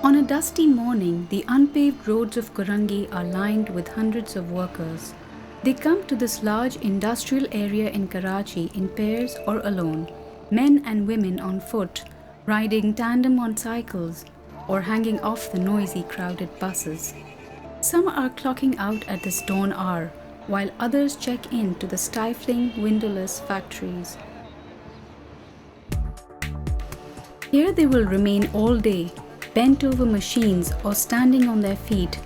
On a dusty morning, the unpaved roads of Korangi are lined with hundreds of workers. They come to this large industrial area in Karachi in pairs or alone, men and women on foot, riding tandem on cycles, or hanging off the noisy, crowded buses. Some are clocking out at this dawn hour, while others check in to the stifling, windowless factories. Here they will remain all day, bent over machines or standing on their feet,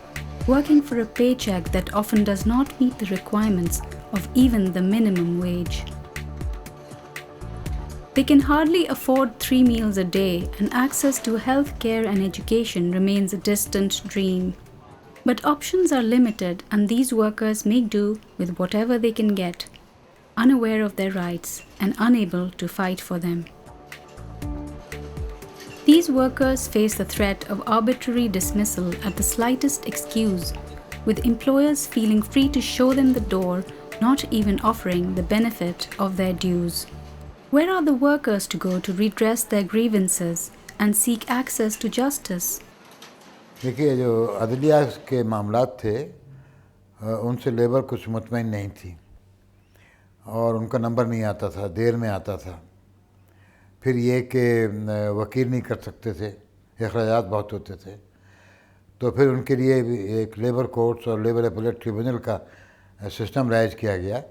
working for a paycheck that often does not meet the requirements of even the minimum wage. They can hardly afford 3 meals a day, and access to health care and education remains a distant dream. But options are limited, and these workers make do with whatever they can get, unaware of their rights and unable to fight for them. These workers face the threat of arbitrary dismissal at the slightest excuse, with employers feeling free to show them the door, not even offering the benefit of their dues. Where are the workers to go to redress their grievances and seek access to justice? देखिए, जो अदलिया के मामलात थे उनसे labour कुछ मुतमईन नहीं थी और उनका नंबर नहीं आता था, देर में आता था। फिर ये कि वकील नहीं कर सकते थे, अखराजात बहुत होते थे, तो फिर उनके लिए एक लेबर कोर्ट्स और लेबर अपीलेट ट्रिब्यूनल का सिस्टम राइज किया गया।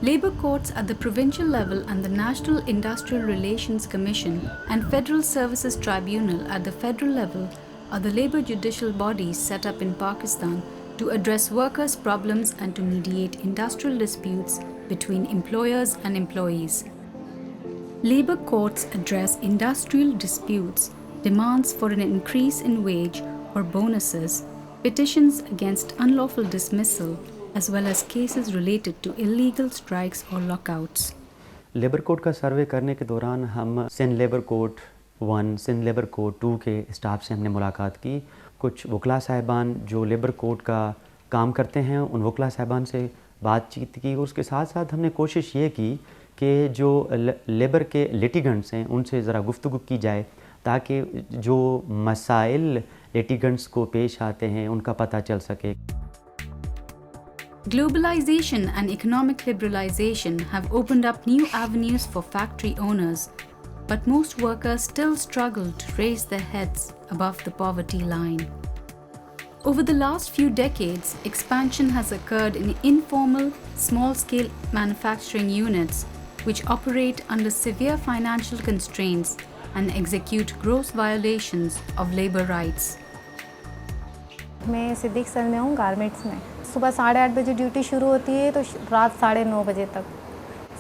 Labour courts at the provincial level and the National Industrial Relations Commission and Federal Services Tribunal at the federal level are the labour judicial bodies set up in Pakistan to address workers' problems and to mediate industrial disputes between employers and employees. Labour courts address industrial disputes, demands for an increase in wage or bonuses, petitions against unlawful dismissal, as well as cases related to illegal strikes or lockouts. Labour code का survey करने के दौरान हम Sindh labour code 1, Sindh labour code 2 के staff से हमने मुलाकात की। कुछ वकला साहिबान जो लेबर कोड का काम करते हैं उन वकला साहिबान से बातचीत की, और उसके साथ साथ हमने कोशिश ये की कि जो लेबर के लिटिगेंट्स हैं उनसे ज़रा गुफ्तगू की जाए ताकि जो मसाइल लिटिगेंट्स को पेश आते हैं उनका पता चल सके। Globalization and economic liberalization have opened up new avenues for factory owners, but most workers still struggle to raise their heads above the poverty line. Over the last few decades, expansion has occurred in informal, small-scale manufacturing units which operate under severe financial constraints and execute gross violations of labor rights. मैं Siddique sir में हूँ garments में। सुबह 8:30 बजे duty शुरू होती है तो रात 9:30 बजे तक।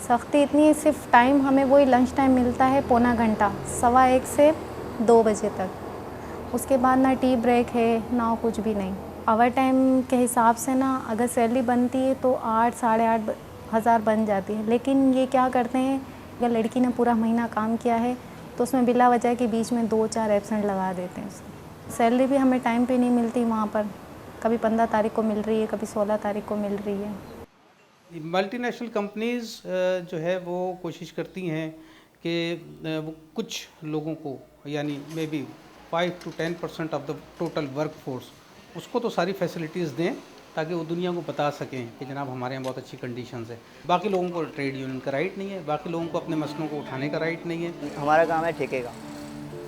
सख्ती इतनी है, सिर्फ टाइम हमें वही लंच टाइम मिलता है पौना घंटा, 1:15 से 2 बजे तक। उसके बाद ना टी ब्रेक है ना कुछ भी नहीं। आवर टाइम के हिसाब से ना अगर सैलरी बनती है तो 8 साढ़े 8 हज़ार बन जाती है, लेकिन ये क्या करते हैं, अगर लड़की ने पूरा महीना काम किया है तो उसमें बिला वजह के बीच में 2-4 एब्सेंट लगा देते हैं उसको। सैलरी भी हमें टाइम पे नहीं मिलती वहाँ पर, कभी 15 तारीख को मिल रही है, कभी 16 तारीख को मिल रही है। मल्टीनेशनल कंपनीज़ जो है वो कोशिश करती हैं कि वो कुछ लोगों को, यानी may be 5 to 10% of the total work force, उसको तो सारी फैसिलिटीज़ दें ताकि वो दुनिया को बता सकें कि जनाब हमारे यहाँ बहुत अच्छी कंडीशंस है। बाकी लोगों को ट्रेड यूनियन का राइट नहीं है, बाकी लोगों को अपने मसलों को उठाने का राइट नहीं है। हमारा काम है ठेके का।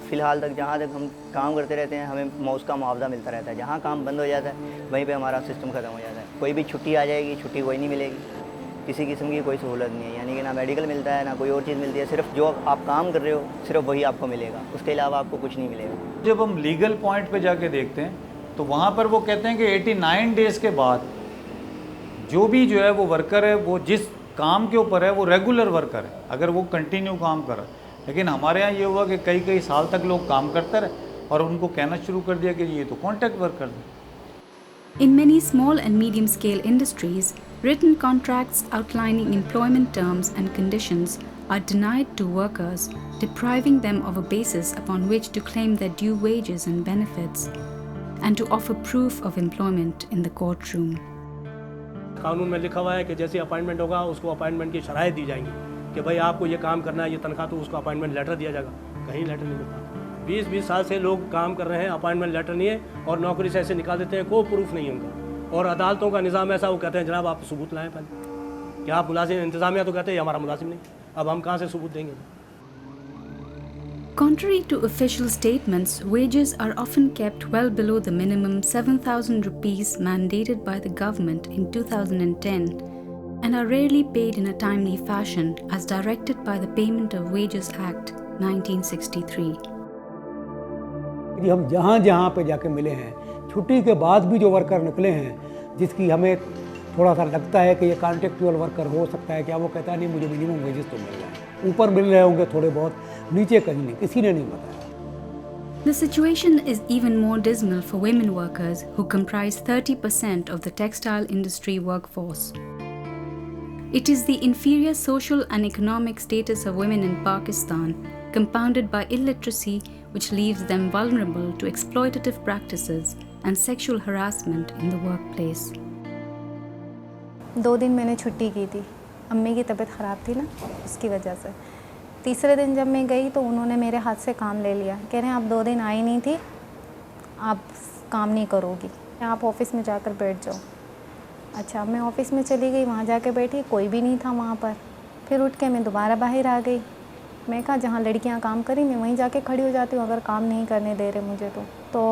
फ़िलहाल तक जहाँ तक हम काम करते रहते हैं हमें उसका मुआवजा मिलता रहता है। जहाँ काम बंद हो जाता है वहीं पे हमारा सिस्टम ख़त्म हो जाता है। कोई भी छुट्टी आ जाएगी, छुट्टी कोई नहीं मिलेगी, किसी किस्म की कोई सहूलत नहीं है, यानी कि ना मेडिकल मिलता है ना कोई और चीज़ मिलती है। सिर्फ जो आप काम कर रहे हो सिर्फ वही आपको मिलेगा, उसके अलावा आपको कुछ नहीं मिलेगा। जब हम लीगल पॉइंट पे जाके देखते हैं तो वहाँ पर वो कहते हैं कि 89 डेज़ के बाद जो भी जो है वो वर्कर है वो जिस काम के ऊपर है वो रेगुलर वर्कर है, अगर वो कंटिन्यू काम कर रहा है। लेकिन हमारे यहाँ ये हुआ कि कई साल तक लोग काम करते रहे और उनको कहना शुरू कर दिया कि ये तो कॉन्ट्रैक्ट वर्कर है। In many small and medium-scale industries, written contracts outlining employment terms and conditions are denied to workers, depriving them of a basis upon which to claim their due wages and benefits, and to offer proof of employment in the courtroom. कानून में लिखा हुआ है कि जैसे appointment होगा उसको appointment की शराइत दी जाएंगी कि भाई आपको ये काम करना है, ये तनख्वाह, तो उसको अपॉइंटमेंट लेटर दिया जाएगा। कहीं लेटर नहीं मिलता। 20-20 साल से लोग काम कर रहे हैं, अपॉइंटमेंट लेटर नहीं है और नौकरी से ऐसे निकाल देते हैं, कोई प्रूफ नहीं है उनका। और अदालतों का निज़ाम ऐसा, वो कहते हैं जनाब आप सबूत लाएं पहले, क्या आप मुलाजिम, इंतज़ामिया तो कहते हैं हमारा मुलाजिम नहीं, अब हम कहाँ से सबूत देंगे। Contrary to official statements, wages are often kept well below the minimum 7,000 rupees mandated by the government in 2010 and are rarely paid in a timely fashion as directed by the Payment of Wages Act 1963. कि हम जहाँ जहाँ पे जाके मिले हैं, छुट्टी के बाद भी जो वर्कर निकले हैं, जिसकी हमें थोड़ा सा लगता है कि ये कॉन्ट्रेक्चुअल वर्कर हो सकता है, क्या वो कहता है नहीं मुझे मिनिमम वेजेस तो मिल रहा है, ऊपर मिल रहे होंगे थोड़े बहुत, नीचे कहीं नहीं, किसी ने नहीं बताया। The situation is even more dismal for women workers who comprise 30% of the textile industry workforce. It is the inferior social and economic status of women in Pakistan, compounded by illiteracy, which leaves them vulnerable to exploitative practices and sexual harassment in the workplace. 2 दिन मैंने छुट्टी की थी, अम्मी की तबीयत ख़राब थी ना, उसकी वजह से। तीसरे दिन जब मैं गई तो उन्होंने मेरे हाथ से काम ले लिया, कह रहे हैं आप 2 दिन आई नहीं थी, आप काम नहीं करोगी, आप ऑफ़िस में जाकर बैठ जाओ। अच्छा, मैं ऑफ़िस में चली गई, वहाँ जाके बैठी, कोई भी नहीं था वहाँ पर। फिर उठ के मैं दोबारा बाहर आ गई। मैं कहा जहाँ लड़कियाँ काम करी मैं वहीं जाके खड़ी हो जाती हूँ, अगर काम नहीं करने दे रहे मुझे तो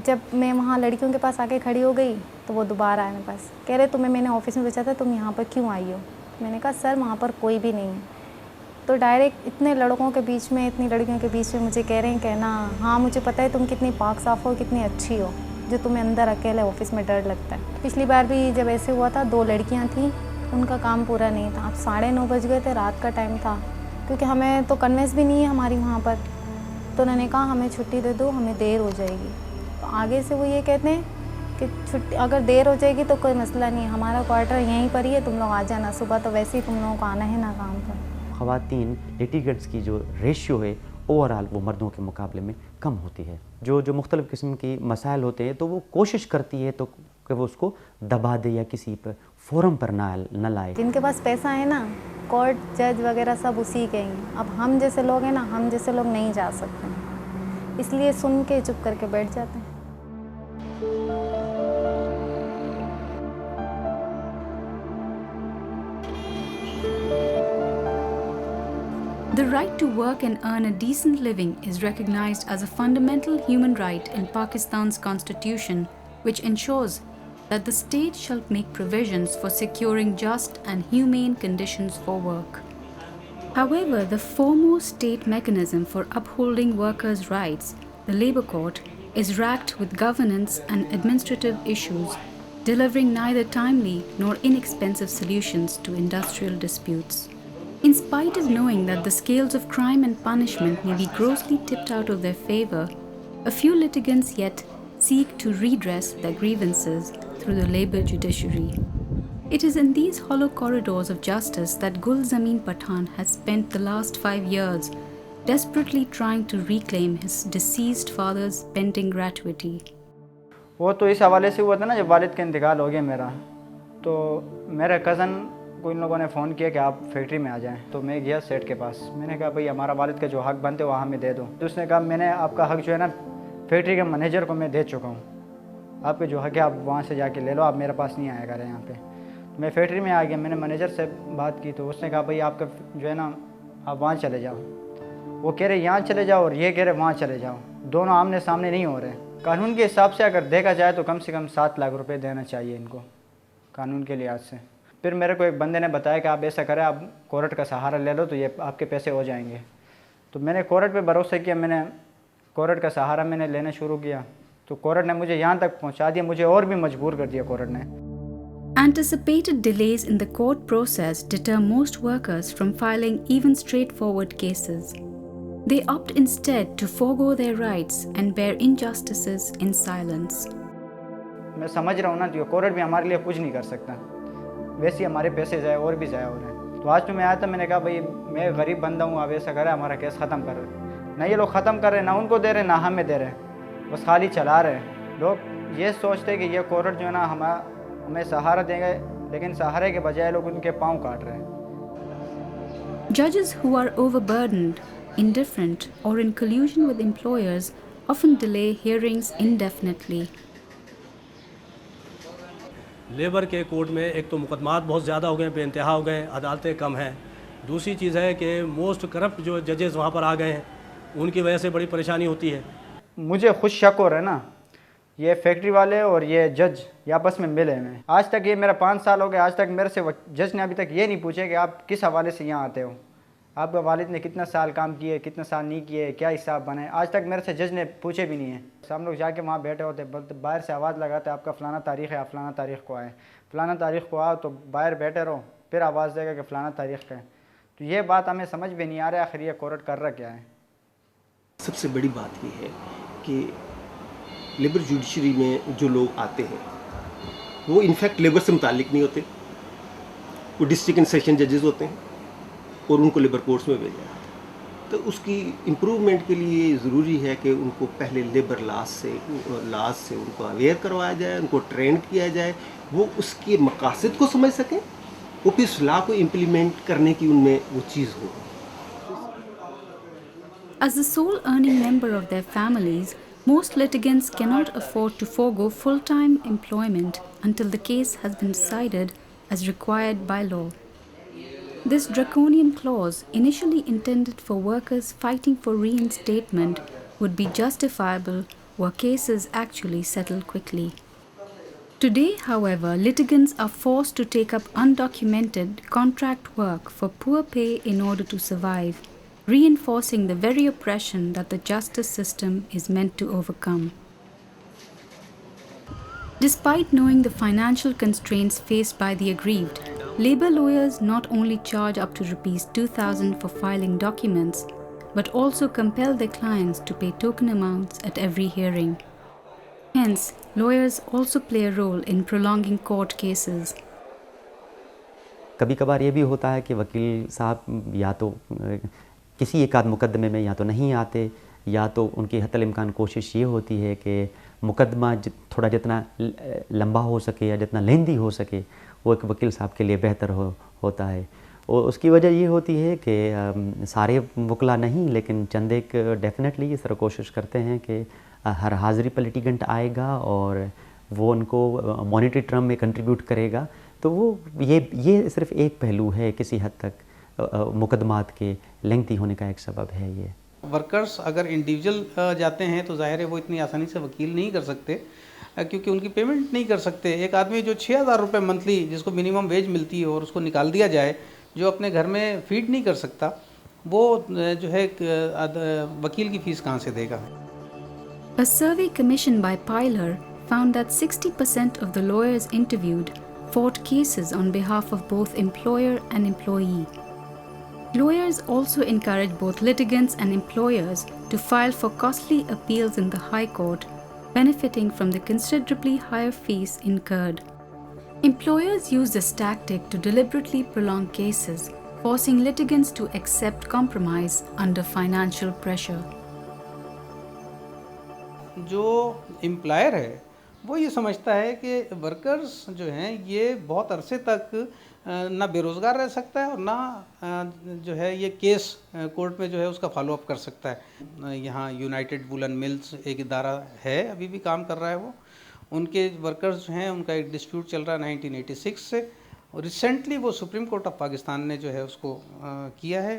जब मैं वहाँ लड़कियों के पास आके खड़ी हो गई तो वो दोबारा आए मेरे पास, कह रहे तुम्हें मैंने ऑफ़िस में पूछा था तुम यहाँ पर क्यों आई हो। मैंने कहा सर वहाँ पर कोई भी नहीं है। तो डायरेक्ट इतने लड़कों के बीच में, इतनी लड़कियों के बीच में मुझे कह रहे हैं कहना, हाँ मुझे पता है तुम कितनी पाक साफ़ हो, कितनी अच्छी हो, जो तुम्हें अंदर अकेले ऑफ़िस में डर लगता है। पिछली बार भी जब ऐसे हुआ था, 2 लड़कियाँ थीं, उनका काम पूरा नहीं था। अब 9:30 बज गए थे, रात का टाइम था, क्योंकि हमें तो कन्वेंस भी नहीं है हमारी वहाँ पर। तो उन्होंने कहा हमें छुट्टी दे दो, हमें देर हो जाएगी। तो आगे से वो ये कहते हैं कि छुट्टी अगर देर हो जाएगी तो कोई मसला नहीं है, हमारा क्वार्टर यहीं पर ही है, तुम लोग आ जाना, सुबह तो वैसे ही तुम लोगों को आना है ना काम पर। ख़वातीन लिटिगेंट्स की जो रेशियो है ओवरऑल वो मर्दों के मुकाबले में कम होती है। जो मुख्तलिफ़ किस्म की मसाइल होते हैं तो वो कोशिश करती है तो कि वो उसको दबा दे या किसी पर फोरम पर न लाए। जिनके पास पैसा है ना, कोर्ट जज वगैरह सब उसी के हैं। अब हम जैसे लोग हैं ना, हम जैसे लोग नहीं जा सकते, इसलिए सुन के चुप करके बैठ जाते हैं। The right to work and earn a decent living is recognized as a fundamental human right in Pakistan's constitution, which ensures that the state shall make provisions for securing just and humane conditions for work. However, the foremost state mechanism for upholding workers' rights, the Labour Court, is racked with governance and administrative issues, delivering neither timely nor inexpensive solutions to industrial disputes. In spite of knowing that the scales of crime and punishment may be grossly tipped out of their favour, a few litigants yet seek to redress their grievances through the labour judiciary. It is in these hollow corridors of justice that Gul Zameen Pathan has spent the last 5 years, desperately trying to reclaim his deceased father's pending gratuity. वो तो इस हवाले से हुआ था ना, जब वालिद का इंतकाल हो गया मेरा, तो मेरा कज़न को इन लोगों ने फ़ोन किया कि आप फैक्ट्री में आ जाएं। तो मैं गया सेठ के पास, मैंने कहा भाई हमारा वालिद का जो हक़ बनते वो हमें दे दो। तो उसने कहा मैंने आपका हक़ जो है ना फैक्ट्री के मैनेजर को मैं दे चुका हूँ, आपके जो हक़ है आप वहाँ से जाके ले लो, आप मेरे पास नहीं आया करें यहाँ पे। तो मैं फैक्ट्री में आ गया, मैंने मैनेजर से बात की, तो उसने कहा भाई आपका जो है ना आप वहाँ चले जाओ। वो कह रहे यहाँ चले जाओ और ये कह रहे वहाँ चले जाओ, दोनों आमने सामने नहीं हो रहे। कानून के हिसाब से अगर देखा जाए तो कम से कम 7 लाख रुपए देना चाहिए इनको कानून के लिहाज से। फिर मेरे को एक बंदे ने बताया कि आप ऐसा करें, आप कोर्ट का सहारा ले लो तो ये आपके पैसे हो जाएंगे। तो मैंने कोर्ट पे भरोसा किया, मैंने कोर्ट का सहारा मैंने लेना शुरू किया, तो कोर्ट ने मुझे यहाँ तक पहुँचा दिया, मुझे और भी मजबूर कर दिया कोर्ट ने। Anticipated delays in the court process deter most workers from filing even straightforward cases. They opt instead to forego their rights and bear injustices in silence. मैं समझ रहा हूँ ना, तो कोर्ट भी हमारे लिए कुछ नहीं कर सकता, वैसे ही हमारे पैसे जाए और भी ज़ाया हो रहे हैं। तो आज तो मैं आया था, मैंने कहा भाई मैं गरीब बंदा हूँ, आप ऐसा करें हमारा केस ख़त्म कर रहे। ना ये लोग ख़त्म कर रहे हैं, ना उनको दे रहे ना हमें दे रहे, बस खाली चला रहे हैं। लोग ये सोचते हैं कि ये कोर्ट जो है ना हमें सहारा देंगे, लेकिन सहारे के बजाय लोग उनके पाँव काट रहे हैं। Judges who are overburdened, indifferent, or in collusion with employers often delay hearings indefinitely. Labour के कोर्ट में एक तो मुकदमात बहुत ज़्यादा हो गए, बेइंतहा हो गए, अदालतें कम हैं। दूसरी चीज़ है कि मोस्ट करप्ट जो जजेस वहाँ पर आ गए हैं, उनकी वजह से बड़ी परेशानी होती है। मुझे खुद शक हो रहा है ना, ये फैक्ट्री वाले और ये जज ये आपस में मिले हैं। आज तक ये मेरा 5 साल हो गए, आज तक मेरे से जज ने अभी तक ये नहीं पूछे कि आप किस हवाले से यहाँ आते हो, आपके वालिद ने कितना साल काम किए, कितना साल नहीं किए, क्या हिसाब बने, आज तक मेरे से जज ने पूछे भी नहीं है। हम लोग जाके वहाँ बैठे होते, बाहर से आवाज़ लगाते आपका फ़लाना तारीख़ है, आप फ़लाना तारीख़ को आए, फ़लाना तारीख़ को आओ, तो बाहर बैठे रहो, फिर आवाज़ देगा कि फ़लाना तारीख़ का है। तो ये बात हमें समझ भी नहीं आ रहा है, आखिर ये कोर्ट कर रहा क्या है। सबसे बड़ी बात ये है कि लेबर जुडिशरी में जो लोग आते हैं वो इनफैक्ट लेबर से मुताल्लिक नहीं होते, वो डिस्ट्रिक्ट एंड सेशन जजेस होते हैं और उनको लेबर कोर्ट्स में भेजा जाता है। तो उसकी इम्प्रूवमेंट के लिए ज़रूरी है कि उनको पहले लेबर लॉज से उनको अवेयर करवाया जाए, उनको ट्रेन किया जाए, वो उसके मकासद को समझ सकें, वो फिर उस लॉ को इम्प्लीमेंट करने की उनमें वो चीज़ हो। As the sole earning member of their families, most litigants cannot afford to forego full-time employment until the case has been decided as required by law. This draconian clause, initially intended for workers fighting for reinstatement, would be justifiable were cases actually settled quickly. Today, however, litigants are forced to take up undocumented contract work for poor pay in order to survive, reinforcing the very oppression that the justice system is meant to overcome. Despite knowing the financial constraints faced by the aggrieved, labour lawyers not only charge up to ₹2,000 for filing documents, but also compel their clients to pay token amounts at every hearing. Hence, lawyers also play a role in prolonging court cases. कभी कभार ये भी होता है कि वकील साहब या तो किसी एक आध मुकदमे में या तो नहीं आते, या तो उनकी हतल इम्कान कोशिश ये होती है कि मुकदमा थोड़ा जितना लंबा हो सके या जितना लेंदी हो सके वो एक वकील साहब के लिए बेहतर होता है। और उसकी वजह ये होती है कि सारे वकला नहीं, लेकिन चंद एक डेफिनेटली इस तरह कोशिश करते हैं कि हर हाज़िरी पर लिटिगेंट आएगा और वो उनको मॉनिटरी टर्म में कंट्रीब्यूट करेगा। तो वो ये सिर्फ एक पहलू है, किसी हद तक मुकदमात के लेंथी होने का एक सबब है। ये वर्कर्स अगर इंडिविजुअल जाते हैं तो जाहिर है वो इतनी आसानी से वकील नहीं कर सकते, क्योंकि उनकी पेमेंट नहीं कर सकते। एक आदमी जो 6,000 रुपये मंथली जिसको मिनिमम वेज मिलती है और उसको निकाल दिया जाए, जो अपने घर में फीड नहीं कर सकता, वो जो है वकील की फ़ीस कहाँ से देगा। A survey commissioned by Pyler found that 60% of the lawyers interviewed fought cases on behalf of both employer and employee. Lawyers also encourage both litigants and employers to file for costly appeals in the High Court, benefiting from the considerably higher fees incurred. Employers use this tactic to deliberately prolong cases, forcing litigants to accept compromise under financial pressure. जो employer है वो ये समझता है कि workers जो हैं ये बहुत अरसे तक ना बेरोज़गार रह सकता है और ना जो है ये केस कोर्ट में जो है उसका फॉलो अप कर सकता है। यहाँ यूनाइटेड वुलन मिल्स एक इदारा है, अभी भी काम कर रहा है वो, उनके वर्कर्स जो हैं उनका एक डिस्प्यूट चल रहा है 1986 से, और रिसेंटली वो सुप्रीम कोर्ट ऑफ पाकिस्तान ने जो है उसको किया है,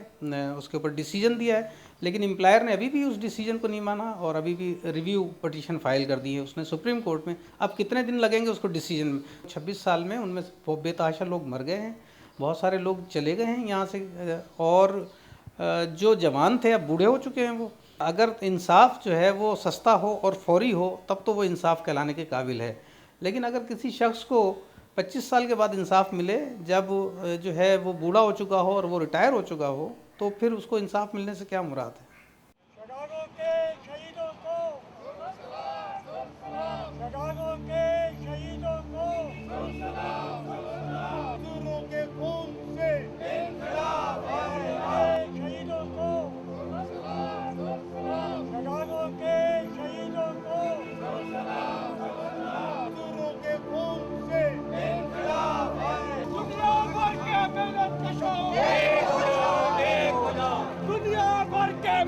उसके ऊपर डिसीजन दिया है, लेकिन एम्प्लायर ने अभी भी उस डिसीजन को नहीं माना और अभी भी रिव्यू पटिशन फाइल कर दी है उसने सुप्रीम कोर्ट में। अब कितने दिन लगेंगे उसको डिसीजन में। 26 साल में उनमें बेतहाशा लोग मर गए हैं, बहुत सारे लोग चले गए हैं यहाँ से, और जो जवान थे अब बूढ़े हो चुके हैं। वो अगर इंसाफ जो है वो सस्ता हो और फौरी हो तब तो वो इंसाफ कहलाने के काबिल है, लेकिन अगर किसी शख्स को 25 साल के बाद इंसाफ मिले, जब जो है वो बूढ़ा हो चुका हो और वो रिटायर हो चुका हो, तो फिर उसको इंसाफ मिलने से क्या मुराद है। दुनिया भर के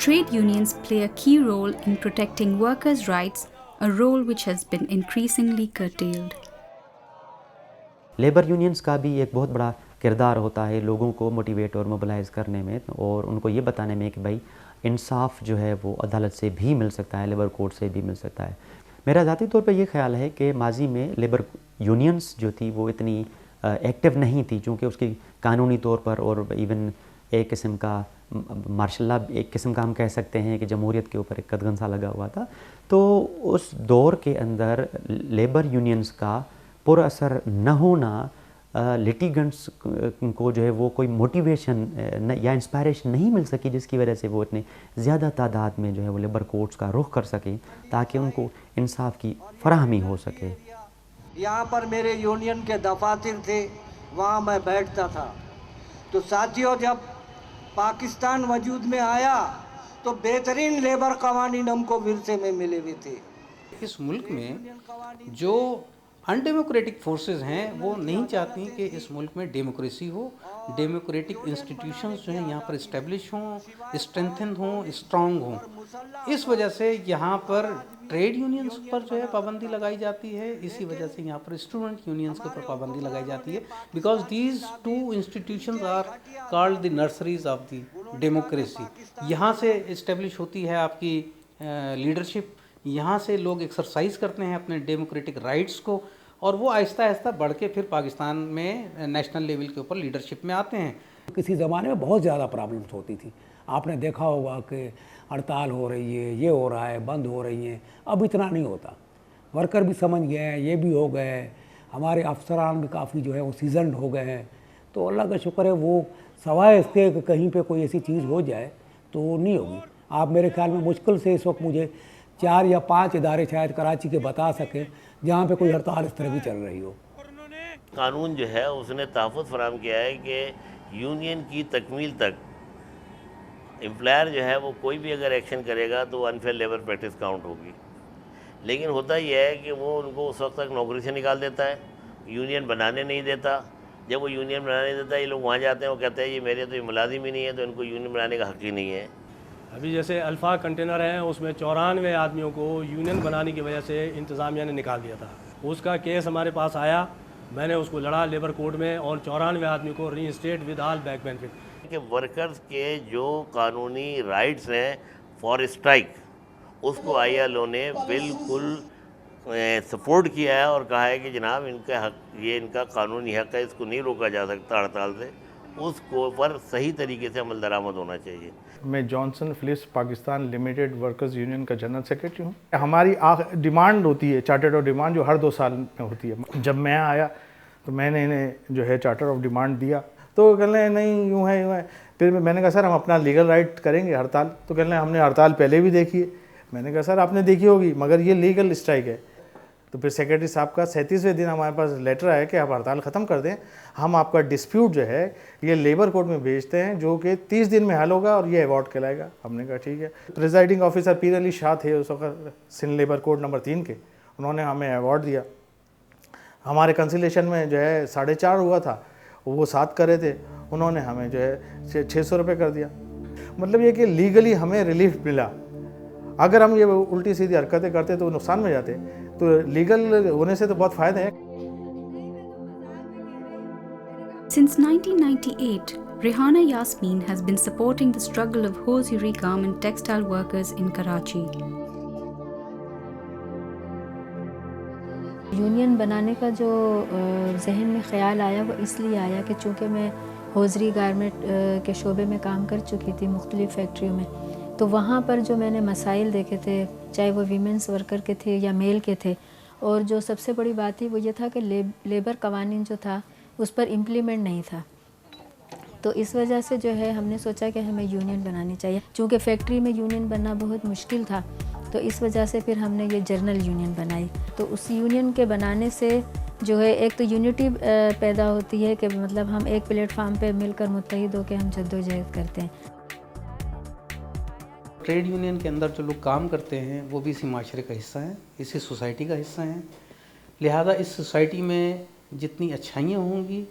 Trade unions play a key role in protecting workers' rights, a role which has been increasingly curtailed. Labour unions का भी एक बहुत बड़ा किरदार होता है लोगों को मोटिवेट और मोबिलाइज़ करने में और उनको ये बताने में कि भाई इंसाफ जो है वो अदालत से भी मिल सकता है, लेबर कोर्ट से भी मिल सकता है। मेरा ज़ाती तौर पे ये ख्याल है कि माजी में लेबर यूनियंस जो थी वो इतनी एक्टिव नहीं थी, चूँकि उसकी कानूनी तौर पर और इवन एक किस्म का मार्शल लॉ एक किस्म का हम कह सकते हैं कि जमहूरियत के ऊपर एक कदगन सा लगा हुआ था। तो उस दौर के अंदर लेबर यूनियंस का पुरअसर न होना लिटिगेंट्स को जो है वो कोई मोटिवेशन या इंस्पायरेशन नहीं मिल सकी, जिसकी वजह से वो इतने ज़्यादा तादाद में जो है वो लेबर कोर्ट्स का रुख कर सकें ताकि उनको इंसाफ की फराहमी हो सके। यहाँ पर मेरे यूनियन के दफातर थे, वहाँ मैं बैठता था। तो साथियों, जब पाकिस्तान वजूद में आया तो बेहतरीन लेबर कवानीन हमको विरसे में मिले हुए थे। इस मुल्क में जो अनडेमोक्रेटिक फोर्सेस हैं वो नहीं चाहती कि इस मुल्क में डेमोक्रेसी हो, डेमोक्रेटिक इंस्टीट्यूशंस जो हैं यहाँ पर इस्टेब्लिश हों, स्ट्रेंथन हों, स्ट्रांग हों। इस वजह से यहाँ पर ट्रेड यूनियंस पर जो है पाबंदी लगाई जाती है, इसी वजह से यहाँ पर स्टूडेंट यूनियंस के ऊपर पाबंदी लगाई जाती है, because these two institutions are called the nurseries of the democracy. यहाँ से इस्टेब्लिश होती है आपकी लीडरशिप, यहाँ से लोग एक्सरसाइज करते हैं अपने डेमोक्रेटिक राइट्स को, और वो आहिस्ता आहिस्ता बढ़ के फिर पाकिस्तान में नेशनल लेवल के ऊपर लीडरशिप में आते हैं। किसी ज़माने में बहुत ज़्यादा प्रॉब्लम्स होती थी, आपने देखा होगा कि हड़ताल हो रही है, ये हो रहा है, बंद हो रही हैं। अब इतना नहीं होता, वर्कर भी समझ गए हैं, ये भी हो गए हैं, हमारे अफसरान भी काफ़ी जो है वो सीजनड हो गए हैं। तो अल्लाह का शुक्र है, वो सवाए इसके कि कहीं पे कोई ऐसी चीज़ हो जाए तो नहीं होगी। आप मेरे ख्याल में मुश्किल से इस वक्त मुझे 4 या 5 इदारे शायद कराची के बता सकें जहाँ पे कोई हड़ताल इस तरह की चल रही हो। कानून जो है उसने तहफ़्फ़ुज़ फराहम किया है कि यूनियन की तकमील तक एम्प्लॉयर जो है वो कोई भी अगर एक्शन करेगा तो अनफेयर लेबर प्रैक्टिस काउंट होगी। लेकिन होता यह है कि वो उनको उस वक्त तक नौकरी से निकाल देता है, यूनियन बनाने नहीं देता। जब वो यूनियन बनाने नहीं देता, ये लोग वहाँ जाते हैं, वो कहते हैं ये मेरे तो ये मुलाजिम ही नहीं है, तो इनको यूनियन बनाने का हक़ ही नहीं है। अभी जैसे अल्फा कंटेनर है, उसमें 94 आदमियों को यूनियन बनाने की वजह से इंतज़ामिया ने निकाल दिया था। उसका केस हमारे पास आया, मैंने उसको लड़ा लेबर कोर्ट में, और 94 आदमी को reinstate with all back benefit. कि वर्कर्स के जो कानूनी राइट्स हैं फॉर स्ट्राइक, उसको ILO ने बिल्कुल सपोर्ट किया है और कहा है कि जनाब इनका हक, ये इनका कानूनी हक है, इसको नहीं रोका जा सकता हड़ताल से, उसको पर सही तरीके से अमल दरामद होना चाहिए। मैं Johnson Philips Pakistan limited workers union का जनरल सेक्रेटरी हूँ। हमारी डिमांड होती है चार्टर ऑफ डिमांड, जो हर 2 साल में होती है। जब मैं आया तो मैंने इन्हें जो है चार्टर ऑफ डिमांड दिया, तो कह रहे नहीं यूँ है यूँ है। फिर मैंने कहा सर हम अपना लीगल राइट करेंगे हड़ताल, तो कह रहे हमने हड़ताल पहले भी देखी है। मैंने कहा सर आपने देखी होगी मगर ये लीगल स्ट्राइक है। तो फिर सेक्रेटरी साहब का 37वें दिन हमारे पास लेटर आया कि आप हड़ताल ख़त्म कर दें, हम आपका डिस्प्यूट जो है ये लेबर कोर्ट में भेजते हैं, जो कि 30 दिन में हल होगा और ये अवार्ड कहलाएगा। हमने कहा ठीक है। प्रिजाइडिंग ऑफिसर पीर अली शाह थे उस वक्त सिंध लेबर कोर्ट नंबर 3 के, उन्होंने हमें अवार्ड दिया। हमारे कंसिलेशन में जो है 4.5 हुआ था, वो 7 करे थे, उन्होंने हमें जो है 600 रुपये कर दिया। मतलब ये कि लीगली हमें रिलीफ मिला। अगर हम ये उल्टी सीधी हरकतें करते तो नुकसान में जाते, तो लीगल होने से तो बहुत फ़ायदे हैं। Since 1998, Rehana Yasmin has been supporting the struggle of hosiery garment textile workers in Karachi. Union बनाने का जो जहन में ख़्याल आया वो इसलिए आया कि चूँकि मैं हौज़री गारमेंट के शोबे में काम कर चुकी थी मुख्तलिफ़ फैक्ट्रियों में, तो वहाँ पर जो मैंने मसाइल देखे थे, चाहे वो वीमेंस वर्कर के थे या मेल के थे, और जो सबसे बड़ी बात थी वो ये था कि लेबर कवानीन जो था उस पर इम्प्लीमेंट नहीं था। तो इस वजह से जो है हमने सोचा कि हमें यूनियन बनानी चाहिए। चूँकि फैक्ट्री में यूनियन बनना बहुत मुश्किल था, तो इस वजह से फिर हमने ये जर्नल यूनियन बनाई। तो उस यूनियन के बनाने से जो है एक तो यूनिटी पैदा होती है कि मतलब हम एक प्लेटफार्म पे मिलकर मुत्तहिद होकर हम जद्दोजहद करते हैं। ट्रेड यूनियन के अंदर जो लोग काम करते हैं वो भी इसी माशरे का हिस्सा हैं, इसी सोसाइटी का हिस्सा हैं। लिहाजा इस सोसाइटी में जितनी अच्छाइयाँ होंगी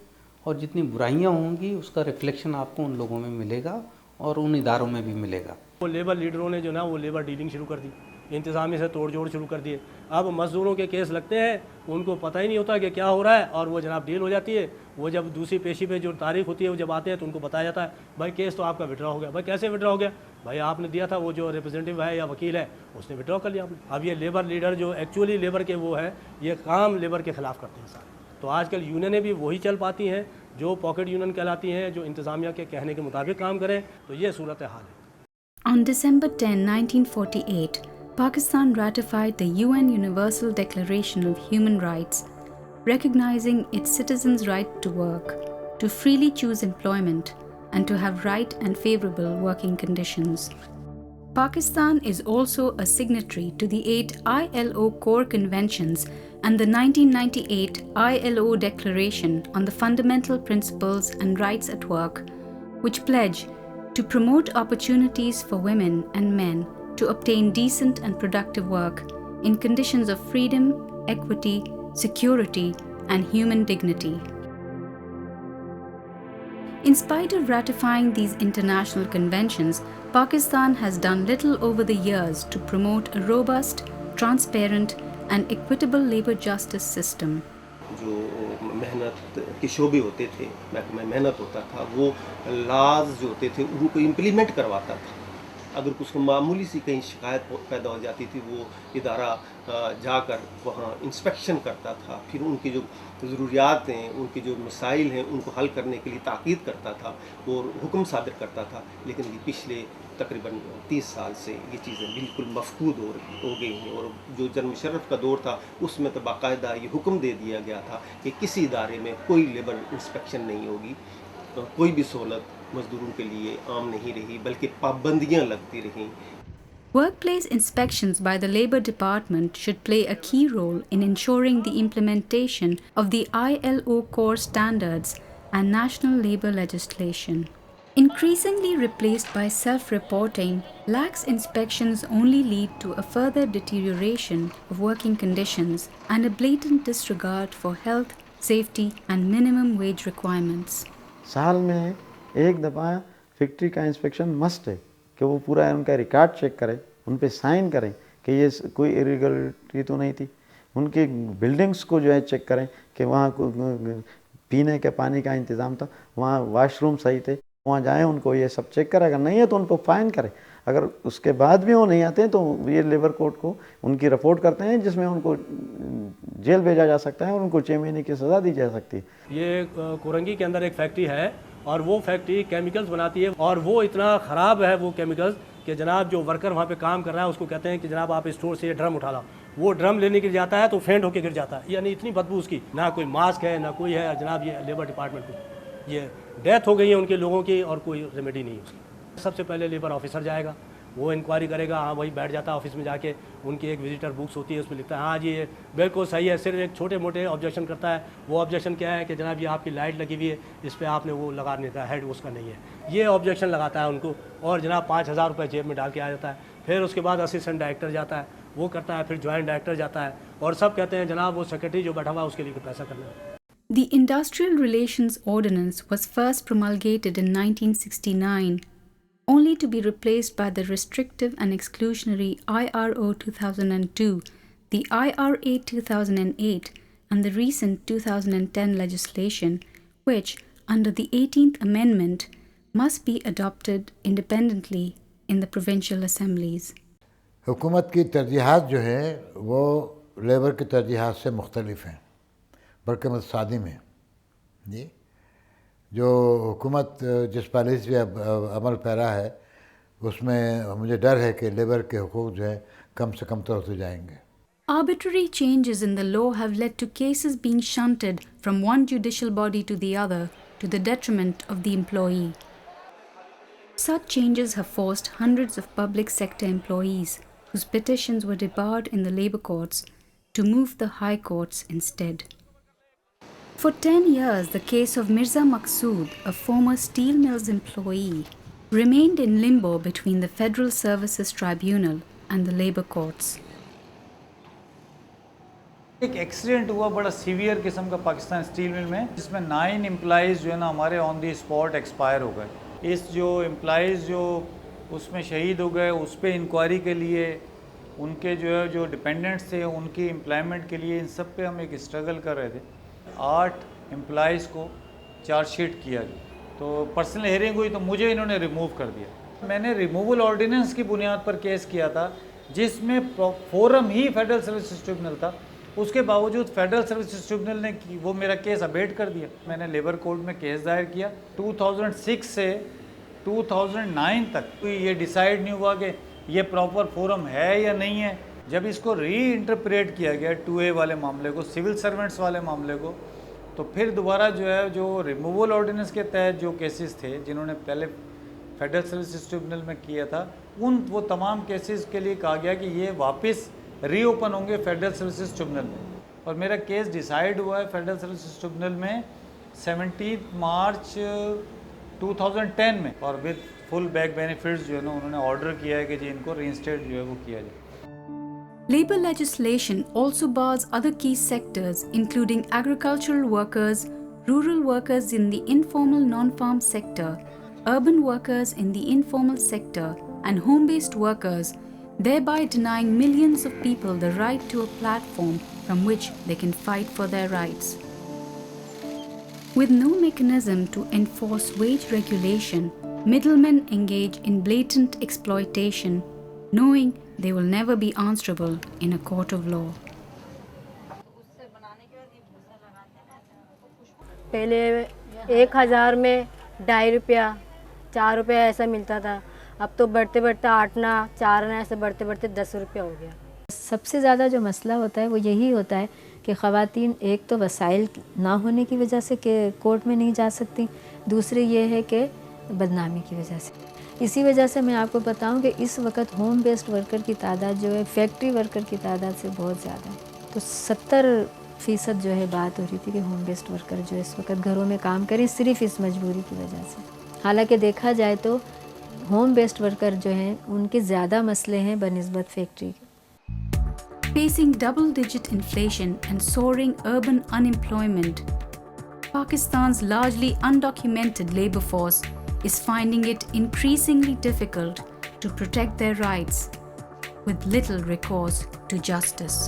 और जितनी बुराइयाँ होंगी उसका रिफ्लेक्शन आपको उन लोगों में मिलेगा और उन इदारों में भी मिलेगा। वो लेबर लीडरों ने जो ना वो लेबर डीलिंग शुरू कर दी, इंतज़ामी से तोड़ जोड़ शुरू कर दिए। अब मज़दूरों के केस लगते हैं, उनको पता ही नहीं होता कि क्या हो रहा है, और वो जनाब डील हो जाती है। वो जब दूसरी पेशी पे जो तारीख होती है वो जब आते हैं तो उनको बताया जाता है भाई केस तो आपका विड्रॉ हो गया। भाई कैसे विड्रॉ हो गया? भाई आपने दिया था, वो जो रिप्रेजेंटेटिव है या वकील है उसने विड्रॉ कर लिया आपने। अब ये लेबर लीडर जो एक्चुअली लेबर के वो है, ये काम लेबर के ख़िलाफ़ करते हैं सारे। तो आजकल यूनियनें भी वही चल पाती हैं जो पॉकेट यूनियन कहलाती हैं, जो इंतज़ामिया के कहने के मुताबिक काम करें। तो ये सूरत हाल है। On December 10, 1948, Pakistan ratified the UN Universal Declaration of Human Rights, recognizing its citizens' right to work, to freely choose employment, and to have right and favorable working conditions. Pakistan is also a signatory to the 8 ILO core conventions and the 1998 ILO Declaration on the Fundamental Principles and Rights at Work, which pledge to promote opportunities for women and men to obtain decent and productive work in conditions of freedom, equity, security, and human dignity. In spite of ratifying these international conventions, Pakistan has done little over the years to promote a robust, transparent, and equitable labor justice system. जो मेहनत के शोबे होते थे, महकमा मेहनत होता था, वो लाज जो होते थे उनको इम्प्लीमेंट करवाता था। अगर कुछ मामूली सी कहीं शिकायत पैदा हो जाती थी, वो इदारा जाकर वहाँ इंस्पेक्शन करता था, फिर उनकी जो ज़रूरियात हैं, उनके जो मसाइल हैं, उनको हल करने के लिए ताकीद करता था और हुक्म सादर करता था। लेकिन ये पिछले तकरीबन 30 साल से ये चीज़ें बिल्कुल मफकूद हो गई हैं। और जो जनरल मुशर्रफ का दौर था उसमें तो बाकायदा ये हुक्म दे दिया गया था कि किसी इदारे में कोई लेबर इंस्पेक्शन नहीं होगी, कोई भी सहूलत मजदूरों के लिए आम नहीं रही, बल्कि पाबंदियां लगती रहीं। Workplace inspections by the Labour Department should play a key role in ensuring the implementation of the ILO core standards and national labour legislation. Increasingly replaced by self-reporting, lax inspections only lead to a further deterioration of working conditions and a blatant disregard for health, safety and minimum wage requirements. साल में एक दफ़ा factory का inspection must है कि वो पूरा उनका रिकॉर्ड चेक करें, उन पे साइन करें कि ये कोई इरेगुलरिटी तो नहीं थी। उनके बिल्डिंग्स को जो है चेक करें कि वहाँ पीने के पानी का इंतज़ाम था, वहाँ वाशरूम सही थे, वहाँ जाएं उनको ये सब चेक करें। अगर नहीं है तो उनको फाइन करें। अगर उसके बाद भी वो नहीं आते हैं तो ये लेबर कोर्ट को उनकी रिपोर्ट करते हैं, जिसमें उनको जेल भेजा जा सकता है और उनको 6 महीने की सज़ा दी जा सकती है। ये कोरंगी के अंदर एक फैक्ट्री है और वो फैक्ट्री केमिकल्स बनाती है, और वो इतना ख़राब है वो केमिकल्स कि जनाब जो वर्कर वहाँ पे काम कर रहा है उसको कहते हैं कि जनाब आप स्टोर से ये ड्रम उठा लो। वो ड्रम लेने के लिए जाता है तो फेंट होकर गिर जाता है, यानी इतनी बदबू उसकी, ना कोई मास्क है ना कोई है। जनाब ये लेबर डिपार्टमेंट को ये डेथ हो गई है उनके लोगों की और कोई रेमेडी नहीं है उसकी। सबसे पहले लेबर ऑफिसर जाएगा, वो इंक्वायरी करेगा, हाँ वही बैठ जाता है ऑफिस में जाके, उनकी एक विजिटर बुक्स होती है उसमें लिखता है हाँ जी ये बिल्कुल सही है। सिर्फ एक छोटे मोटे ऑब्जेक्शन करता है। वो ऑब्जेक्शन क्या है कि जनाब ये आपकी लाइट लगी हुई है, इस पर आपने वो लगाने का हेड उसका नहीं है, ये ऑब्जेक्शन लगाता है उनको, और जनाब 5,000 रुपये जेब में डाल के आ जाता है। फिर उसके बाद असिस्टेंट डायरेक्टर जाता है, वो करता है, फिर जॉइंट डायरेक्टर जाता है, और सब कहते हैं जनाब वो सेक्रेटरी जो बैठा हुआ उसके लिए पैसा करना है। The Industrial Relations Ordinance was first promulgated in 1969, only to be replaced by the restrictive and exclusionary IRO 2002, the IRA 2008, and the recent 2010 legislation, which, under the 18th Amendment, must be adopted independently in the provincial assemblies. हुकूमत की तरजीहात जो है वो labour की तरजीहात से मुख्तलिफ हैं, बल्कि मतसादी में जी। जो हुकूमत जिस पॉलिसी पे अमल पैरा है उसमें मुझे डर है कि लेबर के हुकूक जो है कम से कम तो होते जाएंगे। Arbitrary changes in the law have led to cases being shunted from one judicial body to the other to the detriment of the employee. Such changes have forced hundreds of public sector employees whose petitions were debarred in the labour courts to move the high courts instead. For 10 years, the case of Mirza Maqsood, a former steel mills employee, remained in limbo between the Federal Services Tribunal and the labour courts. एक accident हुआ बड़ा severe किस्म का Pakistan steel mill में, जिसमें 9 employees जो है ना हमारे ऑन दी स्पॉट एक्सपायर हो गए। इस जो एम्प्लॉइज़ जो उसमें शहीद हो गए, उस पर इंक्वायरी के लिए, उनके जो है जो डिपेंडेंट्स थे उनकी एम्प्लॉयमेंट के लिए, इन सब पे हम एक स्ट्रगल कर रहे थे। 8 एम्प्लॉइज़ को चार्जशीट किया गया, तो पर्सनल हियरिंग हुई तो मुझे इन्होंने रिमूव कर दिया। मैंने रिमूवल ऑर्डिनेंस की बुनियाद पर केस किया था, जिसमें फोरम ही फेडरल सर्विसेज ट्रिब्यूनल था। उसके बावजूद फेडरल सर्विसेज ट्रिब्यूनल ने वो मेरा केस अबेट कर दिया। मैंने लेबर कोर्ट में केस दायर किया। 2006 से 2009 तक ये डिसाइड नहीं हुआ कि ये प्रॉपर फोरम है या नहीं है। जब इसको री इंटरप्रेट किया गया 2A वाले मामले को, सिविल सर्वेंट्स वाले मामले को, तो फिर दोबारा जो है जो रिमूवल ऑर्डिनेंस के तहत जो केसेस थे जिन्होंने पहले फेडरल सर्विसेज ट्रिब्यूनल में किया था, वो तमाम केसेस के लिए कहा गया कि ये वापस रीओपन होंगे फेडरल सर्विसेज ट्रिब्यूनल में। और मेरा केस डिसाइड हुआ है फेडरल सर्विसेज ट्रिब्यूनल में 17 मार्च 2010 में, और विद फुल बैक बेनिफिट्स जो है ना उन्होंने ऑर्डर किया है कि जी इनको रीइंस्टेट जो है वो किया जाए। Labour legislation also bars other key sectors including agricultural workers, rural workers in the informal non-farm sector, urban workers in the informal sector and home-based workers, thereby denying millions of people the right to a platform from which they can fight for their rights. With no mechanism to enforce wage regulation, middlemen engage in blatant exploitation, knowing they will never be answerable in a court of law. पहले 1000 में 2.5 रुपया 4 रुपया ऐसा मिलता था, अब तो बढ़ते बढ़ते 8 आना 4 आना ऐसे बढ़ते बढ़ते 10 रुपया हो गया। सबसे ज़्यादा जो मसला होता है वो यही होता है कि ख़वातीन एक तो वसाइल ना होने की वजह से कि कोर्ट में नहीं जा सकती, दूसरी ये है कि बदनामी की वजह से। इसी वजह से मैं आपको बताऊं कि इस वक्त होम बेस्ड वर्कर की तादाद जो है फैक्ट्री वर्कर की तादाद से बहुत ज़्यादा है। तो 70% जो है बात हो रही थी कि होम बेस्ड वर्कर जो इस वक्त घरों में काम करें सिर्फ इस मजबूरी की वजह से। हालांकि देखा जाए तो होम बेस्ड वर्कर जो हैं उनके ज़्यादा मसले हैं बनिस्बत फैक्ट्री के। Facing double-digit inflation and soaring urban unemployment, Pakistan's largely undocumented labour force is finding it increasingly difficult to protect their rights, with little recourse to justice.